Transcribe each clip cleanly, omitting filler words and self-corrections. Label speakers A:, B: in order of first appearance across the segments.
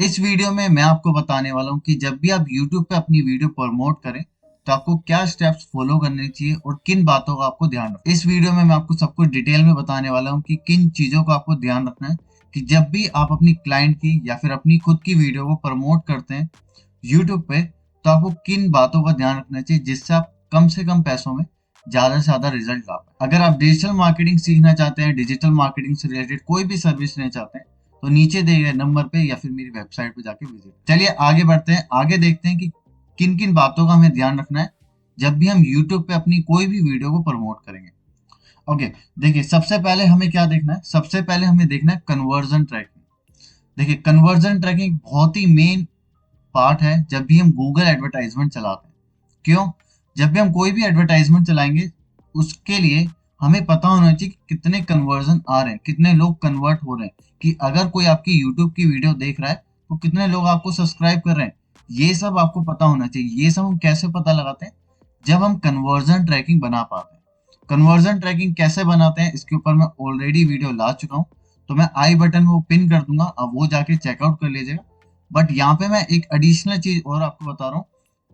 A: इस वीडियो में मैं आपको बताने वाला हूँ कि जब भी आप YouTube पे अपनी वीडियो प्रमोट करें तो आपको क्या स्टेप्स फॉलो करने चाहिए और किन बातों का आपको ध्यान रखना है। इस वीडियो में मैं आपको सब कुछ डिटेल में बताने वाला हूँ कि किन चीज़ों का आपको ध्यान रखना है कि जब भी आप अपनी क्लाइंट की या फिर अपनी खुद की वीडियो को प्रमोट करते हैं YouTube पे, तो आपको किन बातों का ध्यान रखना चाहिए जिससे आप कम से कम पैसों में ज़्यादा से ज़्यादा रिजल्ट ला पाए। अगर आप डिजिटल मार्केटिंग सीखना चाहते हैं, डिजिटल मार्केटिंग से रिलेटेड कोई भी सर्विस लेना चाहते हैं, तो नीचे दिए गए नंबर पे या फिर मेरी वेबसाइट पे जाके विजिट। चलिए आगे बढ़ते हैं, आगे देखते हैं कि किन किन बातों का हमें ध्यान रखना है जब भी हम यूट्यूब पे अपनी कोई भी वीडियो को प्रमोट करेंगे। ओके, देखिए सबसे पहले हमें क्या देखना है, सबसे पहले हमें देखना है कन्वर्जन ट्रैकिंग। देखिए कन्वर्जन ट्रैकिंग बहुत ही मेन पार्ट है जब भी हम गूगल एडवर्टाइजमेंट चलाते हैं। क्यों? जब भी हम कोई भी एडवर्टाइजमेंट चलाएंगे उसके लिए हमें पता होना चाहिए कि कितने कन्वर्जन आ रहे हैं, कितने लोग कन्वर्ट हो रहे हैं, कि अगर कोई आपकी यूट्यूब की वीडियो देख रहा है तो कितने लोग आपको सब्सक्राइब कर रहे हैं। ये सब आपको पता होना चाहिए। ये सब हम कैसे पता लगाते हैं? जब हम कन्वर्जन ट्रैकिंग बना पाते हैं। कन्वर्जन ट्रैकिंग कैसे बनाते हैं इसके ऊपर मैं ऑलरेडी वीडियो ला चुका हूँ, तो मैं आई बटन में वो पिन कर दूंगा, अब वो जाके चेकआउट कर लीजिएगा। बट यहाँ पे मैं एक एडिशनल चीज और आपको बता रहा हूँ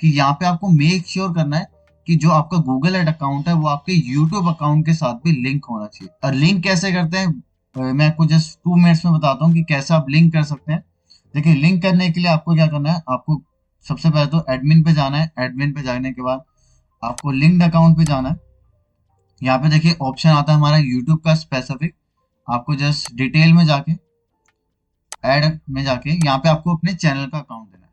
A: कि यहाँ पे आपको मेक श्योर करना है कि जो आपका गूगल एड अकाउंट है वो आपके यूट्यूब अकाउंट के साथ भी लिंक होना चाहिए। और लिंक कैसे करते हैं, मैं आपको जस्ट 2 मिनट्स में बताता हूँ कि कैसे आप लिंक कर सकते हैं। देखिए लिंक करने के लिए आपको क्या करना है, आपको सबसे पहले तो एडमिन पे जाना है। एडमिन पे जाने के बाद आपको लिंक्ड अकाउंट पे जाना है। यहाँ पे देखिए ऑप्शन आता है हमारा यूट्यूब का स्पेसिफिक। आपको जस्ट डिटेल में जाके ऐड में जाके यहाँ पे आपको अपने चैनल का अकाउंट देना है।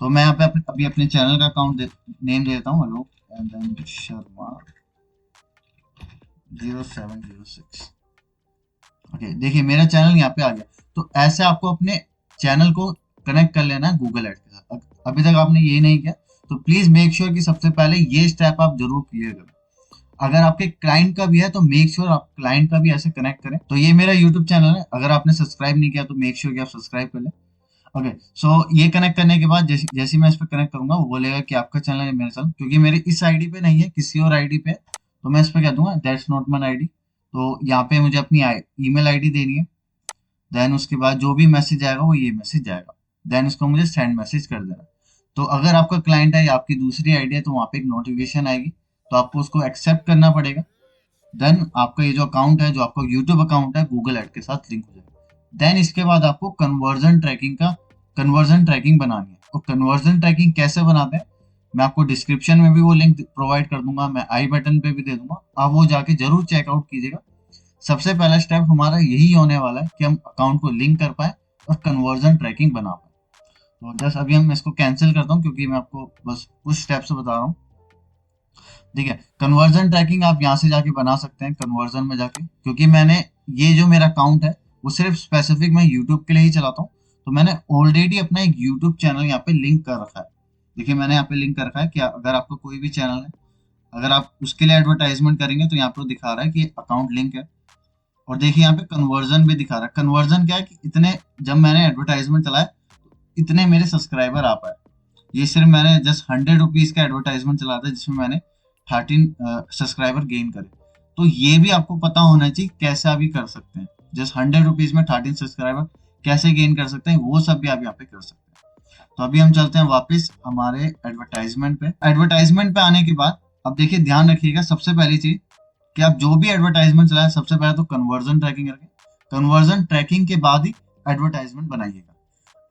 A: तो मैं यहाँ पे अभी अपने चैनल का अकाउंट नेम दे देता हूँ, hello and then Sharma 0706। Okay, देखिए मेरा चैनल यहाँ पे आ गया। तो ऐसे आपको अपने चैनल को कनेक्ट कर लेना है गूगल एड के साथ। अभी तक आपने ये नहीं किया तो प्लीज मेक श्योर कि सबसे पहले ये स्टेप आप जरूर क्लियर करें। अगर आपके क्लाइंट का भी है तो मेक श्योर आप क्लाइंट का भी ऐसे कनेक्ट करें। तो ये मेरा यूट्यूब चैनल है, अगर आपने सब्सक्राइब नहीं किया तो मेक श्योर कि आप सब्सक्राइब कर लें। ओके, सो ये कनेक्ट करने के बाद जैसे जैसे ही मैं इस पर कनेक्ट करूंगा वो बोलेगा कि आपका चैनल है मेरा चैनल, क्योंकि मेरे इस आईडी पे नहीं है, किसी और आईडी पे है, तो मैं इस पर कह दूंगा दैट्स नॉट माय आईडी। तो यहाँ पे मुझे अपनी ईमेल आईडी देनी है। देन उसके बाद जो भी मैसेज आएगा वो ये मैसेज जाएगा। देन उसको मुझे सेंड मैसेज कर देना। तो अगर आपका क्लाइंट है या आपकी दूसरी आईडी है तो वहाँ पे एक नोटिफिकेशन आएगी, तो आपको उसको एक्सेप्ट करना पड़ेगा। देन आपका ये जो अकाउंट है, जो आपका यूट्यूब अकाउंट है, गूगल एड के साथ लिंक हो जाएगा। देन इसके बाद आपको कन्वर्जन ट्रैकिंग बनानी है। और कन्वर्जन ट्रैकिंग कैसे बनाते हैं मैं आपको डिस्क्रिप्शन में भी वो लिंक प्रोवाइड कर दूंगा, मैं आई बटन पे भी दे दूंगा, आप वो जाके जरूर चेकआउट कीजिएगा। सबसे पहला स्टेप हमारा यही होने वाला है कि हम अकाउंट को लिंक कर पाए और कन्वर्जन ट्रैकिंग बना पाए। तो जस्ट अभी हम इसको कैंसिल करता हूँ क्योंकि मैं आपको बस कुछ स्टेप्स बता रहा हूँ। ठीक है, कन्वर्जन ट्रैकिंग आप यहाँ से जाके बना सकते हैं कन्वर्जन में जाके, क्योंकि मैंने ये जो मेरा अकाउंट है वो सिर्फ स्पेसिफिक मैं यूट्यूब के लिए ही चलाता हूँ। तो मैंने ऑलरेडी अपना एक यूट्यूब चैनल यहाँ पे लिंक कर रखा है। देखिए मैंने यहाँ पे लिंक कर रखा है कि अगर आपका कोई भी चैनल है, अगर आप उसके लिए एडवर्टाइजमेंट करेंगे तो यहाँ पे दिखा रहा है कि अकाउंट लिंक है। और देखिए यहाँ पे कन्वर्जन भी दिखा रहा है। कन्वर्जन क्या है कि इतने जब मैंने एडवर्टाइजमेंट चलाया इतने मेरे सब्सक्राइबर आ पाए। ये सिर्फ मैंने जस्ट 100 रुपीज का एडवर्टाइजमेंट चलाया था जिसमें मैंने 13 सब्सक्राइबर गेन करे। तो ये भी आपको पता होना चाहिए कैसे आप भी कर सकते हैं। जस्ट 100 रुपीज में 13 सब्सक्राइबर कैसे गेन कर सकते हैं वो सब भी आप यहाँ पे कर सकते हैं। तो अभी हम चलते हैं वापस हमारे एडवर्टाइजमेंट पे। एडवर्टाइजमेंट पे आने के बाद अब देखिए ध्यान रखिएगा सबसे पहली चीज कि आप जो भी एडवर्टाइजमेंट चलाएं सबसे पहले तो कन्वर्जन ट्रैकिंग रखें। कन्वर्जन ट्रैकिंग के बाद ही एडवर्टाइजमेंट बनाइएगा।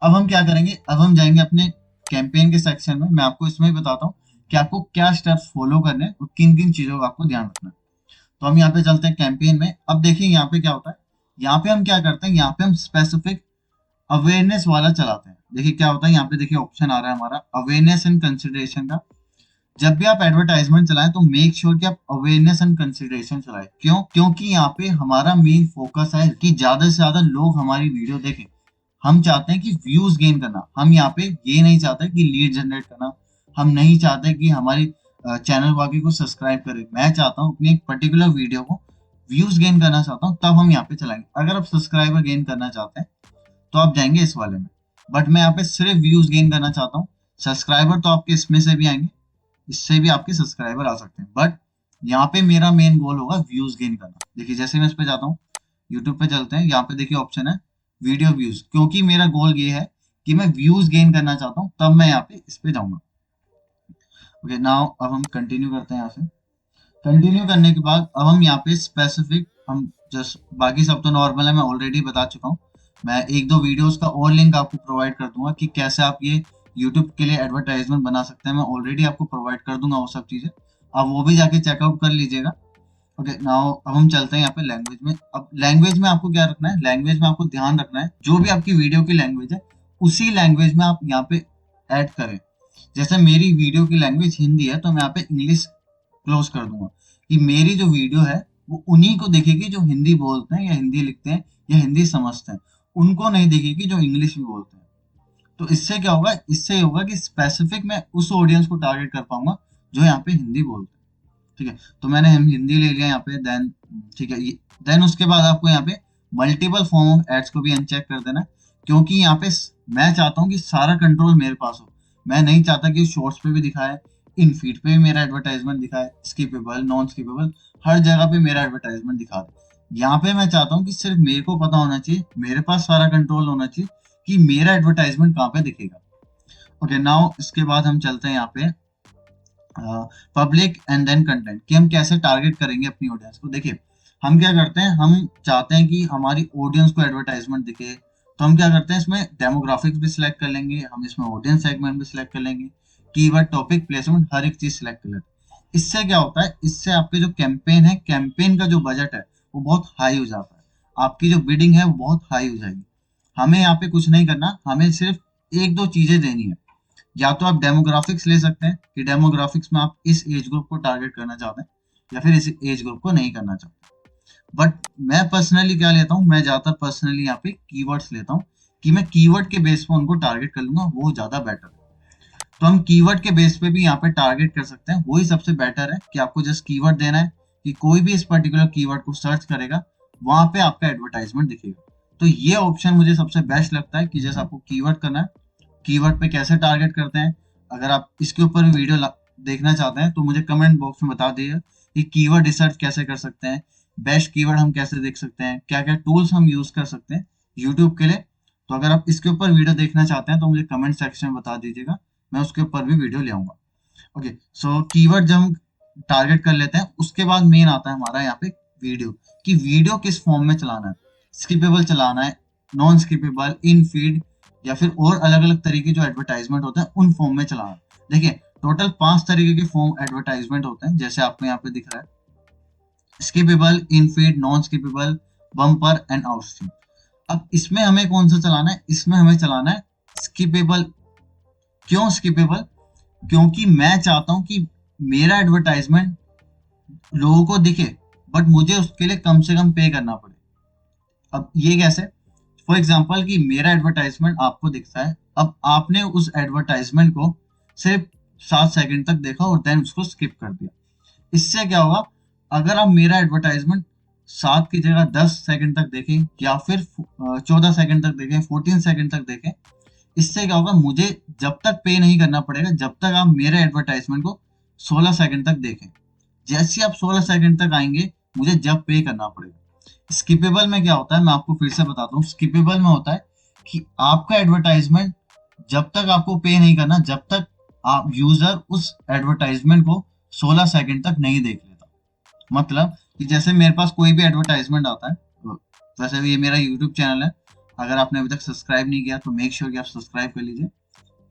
A: अब हम क्या करेंगे, अब हम जाएंगे अपने कैंपेन के सेक्शन में। मैं आपको इसमें भी बताता हूँ कि आपको क्या स्टेप्स फॉलो करने हैं और किन किन चीजों का आपको ध्यान रखना है। तो हम यहाँ पे चलते हैं कैंपेन में। अब देखिए यहाँ पे क्या होता है, यहाँ पे हम क्या करते हैं, यहाँ पे हम स्पेसिफिक अवेयरनेस वाला चलाते हैं। देखिए क्या होता है, यहाँ पे देखिए ऑप्शन आ रहा है हमारा अवेयरनेस एंड कंसिडरेशन का। जब भी आप एडवर्टाइजमेंट चलाएं तो मेक श्योर कि आप अवेयरनेस एंड कंसिडरेशन चलाएं। क्यों? क्योंकि यहाँ पे हमारा मेन फोकस है कि ज्यादा से ज्यादा लोग हमारी वीडियो देखें। हम चाहते हैं कि व्यूज गेन करना, हम यहाँ पे ये नहीं चाहते कि लीड जनरेट करना, हम नहीं चाहते कि हमारी चैनल को आगे कुछ सब्सक्राइब करे। मैं चाहता हूँ अपनी एक पर्टिकुलर वीडियो को व्यूज गेन करना चाहता हूँ, तब हम यहाँ पे चलाएंगे। अगर आप सब्सक्राइबर गेन करना चाहते हैं तो आप जाएंगे इस वाले में। बट मैं यहाँ पे सिर्फ व्यूज गेन करना चाहता हूँ। सब्सक्राइबर तो आपके इसमें से भी आएंगे, इससे भी आपके सब्सक्राइबर आ सकते हैं, बट यहाँ पे मेरा मेन गोल होगा व्यूज गेन करना। देखिए जैसे मैं इस पे जाता हूँ, यूट्यूब पे चलते हैं, यहाँ पे देखिए ऑप्शन है वीडियो व्यूज। क्योंकि मेरा गोल ये है कि मैं व्यूज गेन करना चाहता हूँ, तब मैं यहाँ पे इस पे जाऊंगा। ओके नाउ अब हम कंटिन्यू करते हैं। यहाँ से कंटिन्यू करने के बाद अब हम यहाँ पे स्पेसिफिक, हम जस्ट बाकी सब तो नॉर्मल है, मैं ऑलरेडी बता चुका हूँ। मैं एक दो वीडियोस का और लिंक आपको प्रोवाइड कर दूंगा कि कैसे आप ये यूट्यूब के लिए एडवर्टाइजमेंट बना सकते हैं, मैं ऑलरेडी आपको प्रोवाइड कर दूंगा वो सब चीजें, आप वो भी जाके चेकआउट कर लीजिएगा। ओके नाउ अब हम चलते हैं यहाँ पे लैंग्वेज में। अब लैंग्वेज में आपको क्या रखना है, लैंग्वेज में आपको ध्यान रखना है जो भी आपकी वीडियो की लैंग्वेज है उसी लैंग्वेज में आप यहाँ पे ऐड करें। जैसे मेरी वीडियो की लैंग्वेज हिंदी है तो मैं यहाँ पे इंग्लिश क्लोज कर दूंगा कि मेरी जो वीडियो है वो उन्हीं को दिखेगी जो हिंदी बोलते हैं या हिंदी लिखते हैं या हिंदी समझते हैं, उनको नहीं दिखेगी जो इंग्लिश भी बोलते हैं। तो इससे क्या होगा, इससे होगा कि स्पेसिफिक मैं उस ऑडियंस को टारगेट कर पाऊंगा जो यहाँ पे हिंदी बोलते हैं। ठीक है, तो मैंने हम हिंदी ले लिया यहाँ पे। देन ठीक है, देन उसके बाद आपको यहाँ पे मल्टीपल फॉर्म ऑफ एड्स को भी अनचेक कर देना है, क्योंकि यहाँ पे मैं चाहता हूँ कि सारा कंट्रोल मेरे पास हो। मैं नहीं चाहता कि शॉर्ट्स पे भी दिखाए, इन फीड पे भी मेरा एडवर्टाइजमेंट दिखाए, स्किपेबल नॉन स्किपेबल हर जगह पे मेरा एडवर्टाइजमेंट दिखा दे। यहाँ पे मैं चाहता हूँ कि सिर्फ मेरे को पता होना चाहिए, मेरे पास सारा कंट्रोल होना चाहिए कि मेरा एडवर्टाइजमेंट कहाँ पे दिखेगा। ओके नाउ इसके बाद हम चलते हैं यहाँ पे पब्लिक एंड देन कंटेंट, कि हम कैसे टारगेट करेंगे अपनी ऑडियंस को। देखिए हम क्या करते हैं, हम चाहते हैं कि हमारी ऑडियंस को एडवर्टाइजमेंट दिखे, तो हम क्या करते हैं, इसमें डेमोग्राफिक्स भी सिलेक्ट कर लेंगे, हम इसमें ऑडियंस सेगमेंट भी सिलेक्ट कर लेंगे, कीवर्ड टॉपिक प्लेसमेंट हर एक चीज सिलेक्ट कर लेते हैं। इससे क्या होता है, इससे आपके जो कैंपेन है, कैंपेन का जो बजट है वो बहुत हाई हो जाता है, आपकी जो बिडिंग है वो बहुत हाई हो जाएगी। हमें यहाँ पे कुछ नहीं करना, हमें सिर्फ एक दो चीजें देनी है। या तो आप डेमोग्राफिक्स ले सकते हैं कि डेमोग्राफिक्स में आप इस एज ग्रुप को टारगेट करना चाहते हैं या फिर इस एज ग्रुप को नहीं करना चाहते। बट मैं पर्सनली क्या लेता हूँ, मैं ज्यादातर पर्सनली यहाँ पे कीवर्ड्स लेता हूँ कि मैं कीवर्ड के बेस पे उनको टारगेट कर लूंगा, वो ज्यादा बेटर है। तो हम कीवर्ड के बेस पे भी यहाँ पे टारगेट कर सकते हैं, वही सबसे बेटर है कि आपको जस्ट कीवर्ड देना है कि कोई भी इस पर्टिकुलर कीवर्ड को सर्च करेगा वहां पे आपका एडवर्टाइजमेंट दिखेगा। तो ये ऑप्शन मुझे सबसे बेस्ट लगता है कि जैसे आपको कीवर्ड करना है, कीवर्ड पे कैसे टारगेट करते हैं। अगर आप इसके ऊपर भी वीडियो देखना चाहते हैं तो मुझे कमेंट बॉक्स में बता दीजिए कि कीवर्ड रिसर्च कैसे कर सकते हैं, बेस्ट कीवर्ड हम कैसे देख सकते हैं, क्या क्या टूल्स हम यूज कर सकते हैं यूट्यूब के लिए। तो अगर आप इसके ऊपर वीडियो देखना चाहते हैं तो मुझे कमेंट सेक्शन में बता दीजिएगा, मैं उसके ऊपर भी वीडियो ले आऊंगा। ओके सो कीवर्ड जब हम टारगेट कर लेते हैं उसके बाद मेन आता है हमारा यहाँ पे वीडियो, कि वीडियो किस फॉर्म में चलाना है, स्किपेबल चलाना है, नॉन स्किपेबल, इन फीड या फिर और अलग अलग तरीके जो एडवर्टाइजमेंट होते हैं उन फॉर्म में चलाना। देखिए टोटल 5 तरीके के फॉर्म एडवर्टाइजमेंट होते हैं, जैसे आपको यहाँ पे दिख रहा है, skippable, in feed, non skippable, bumper and outstream. अब इसमें हमें कौन सा चलाना है, इसमें हमें चलाना है स्किपेबल। क्यों स्किपेबल, क्योंकि मैं चाहता हूं कि मेरा एडवर्टाइजमेंट लोगों को दिखे बट मुझे उसके लिए कम से कम पे करना पड़े। अब ये कैसे, फॉर एग्जाम्पल कि मेरा एडवर्टाइजमेंट आपको दिखता है, अब आपने उस एडवर्टाइजमेंट को सिर्फ 7 सेकंड तक देखा और देन उसको स्किप कर दिया। इससे क्या होगा, अगर आप मेरा एडवर्टाइजमेंट 7 की जगह 10 सेकंड तक देखें या फिर 14 सेकंड तक देखें, 14 सेकंड तक देखें, इससे क्या होगा, मुझे जब तक पे नहीं करना पड़ेगा जब तक आप मेरे एडवर्टाइजमेंट को 16 सेकंड तक देखें। जैसे आप 16 सेकंड तक आएंगे मुझे जब पे करना पड़ेगा। स्किपेबल में क्या होता है, मैं आपको फिर से बताता हूँ, स्किपेबल में होता है कि आपका एडवर्टाइजमेंट जब तक आपको पे नहीं करना, जब तक आप यूजर उस एडवर्टाइजमेंट को 16 सेकंड तक नहीं देख लेता। मतलब कि जैसे मेरे पास कोई भी एडवर्टाइजमेंट आता है, वैसे ये मेरा यूट्यूब चैनल है, अगर आपने अभी तक सब्सक्राइब नहीं किया तो मेक श्योर कि आप सब्सक्राइब कर लीजिए,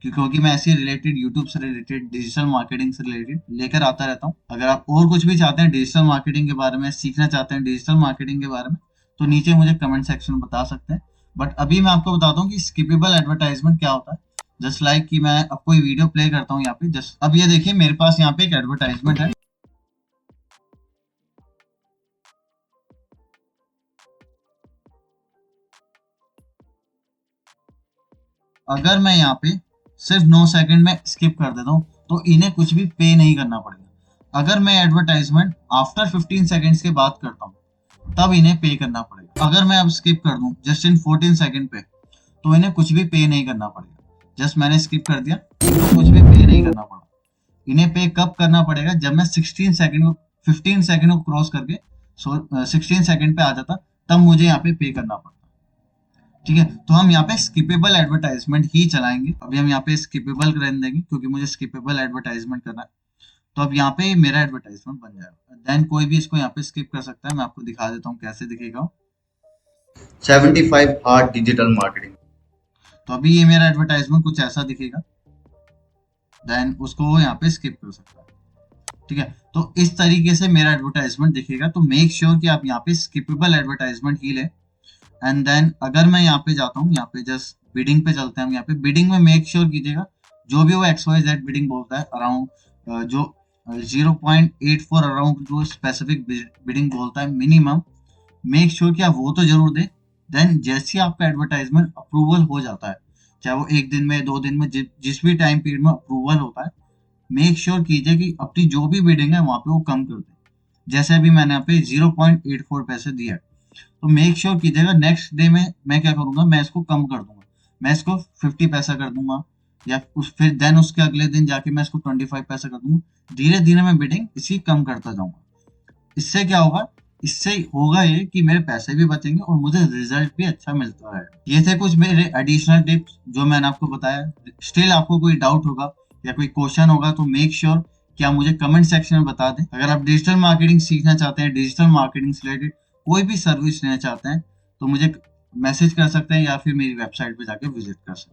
A: क्योंकि मैं ऐसे रिलेटेड यूट्यूब से रिलेटेड डिजिटल मार्केटिंग से रिलेटेड लेकर आता रहता हूँ। अगर आप और कुछ भी चाहते हैं डिजिटल मार्केटिंग के बारे में, सीखना चाहते हैं डिजिटल मार्केटिंग के बारे में, तो नीचे मुझे कमेंट सेक्शन में बता सकते हैं। बट अभी मैं आपको बताता हूँ कि स्किपेबल एडवर्टाइजमेंट क्या होता है। जस्ट लाइक कि मैं अब कोई वीडियो प्ले करता हूँ यहाँ पे, जस्ट अब ये देखिए मेरे पास यहाँ पे एक एडवर्टाइजमेंट है। अगर मैं यहाँ पे सिर्फ 9 सेकंड में स्किप कर देता हूँ तो इन्हें कुछ भी पे नहीं करना पड़ेगा। अगर मैं एडवर्टाइजमेंट आफ्टर 15 सेकंड्स के बाद करता हूँ तब इन्हें पे करना पड़ेगा। अगर मैं अब स्किप कर दूं जस्ट इन 14 सेकंड पे तो इन्हें कुछ भी पे नहीं करना पड़ेगा। जस्ट मैंने स्किप कर दिया तो कुछ भी पे नहीं करना पड़ा। इन्हें पे कब करना पड़ेगा, जब मैं 15 सेकंड को क्रॉस करके 16 सेकंड पे आ जाता तब मुझे यहाँ पे करना पड़ता। ठीक है, तो हम यहाँ पे स्किपेबल एडवर्टाइजमेंट ही चलाएंगे। अभी हम यहाँ पे स्किपेबल रहने देंगे क्योंकि मुझे स्किपेबल एडवर्टाइजमेंट करना है। तो अब यहाँ पे मेरा एडवर्टाइजमेंट बन जाएगा, देन कोई भी इसको यहाँ पे स्किप कर सकता है। मैं आपको दिखा देता हूँ कैसे दिखेगा। 75 हार्ड डिजिटल मार्केटिंग। तो अभी ये मेरा एडवर्टाइजमेंट कुछ ऐसा दिखेगा, देन उसको वो यहाँ पे स्किप कर सकता है। ठीक है, तो इस तरीके से मेरा एडवर्टाइजमेंट दिखेगा। तो मेक श्योर कि आप यहाँ पे स्किपेबल एडवर्टाइजमेंट ही लें। एंड देन अगर मैं यहाँ पे जाता हूँ, यहाँ पे जस्ट बिडिंग पे चलते हैं हम। यहाँ पे बिडिंग में मेक श्योर कीजिएगा जो भी वो XYZ बिडिंग बोलता है अराउंड जो 0.84 अराउंड जो स्पेसिफिक बिडिंग बोलता है मिनिमम, मेक श्योर कि आप वो तो जरूर दें। देन जैसे ही आपका एडवर्टाइजमेंट अप्रूवल हो जाता है, चाहे वो 1 दिन में 2 दिन में जिस भी टाइम पीरियड में अप्रूवल होता है, मेक श्योर कीजिए कि अपनी जो भी बिडिंग है वहां पे वो कम कर दे। जैसे अभी मैंने यहाँ पे 0.84 पैसे दिया है, तो मेक श्योर कीजिएगा नेक्स्ट डे में मैं क्या करूंगा, मैं इसको कम कर दूंगा। मैं इसको 50 पैसा कर दूंगा, या फिर देन उसके अगले दिन जाके मैं इसको 25 पैसा कर दूंगा। धीरे धीरे मैं बिडिंग इसी कम करता जाऊंगा। इससे क्या होगा, इससे होगा ये कि मेरे पैसे भी बचेंगे और मुझे रिजल्ट भी अच्छा मिलता है। ये थे कुछ मेरे एडिशनल टिप्स जो मैंने आपको बताया। स्टिल आपको कोई डाउट होगा या कोई क्वेश्चन होगा तो मेक श्योर कि आप मुझे कमेंट सेक्शन में बता दें। अगर आप डिजिटल मार्केटिंग सीखना चाहते हैं, डिजिटल मार्केटिंग से रिलेटेड कोई भी सर्विस लेना चाहते हैं, तो मुझे मैसेज कर सकते हैं या फिर मेरी वेबसाइट पे जाके विजिट कर सकते हैं।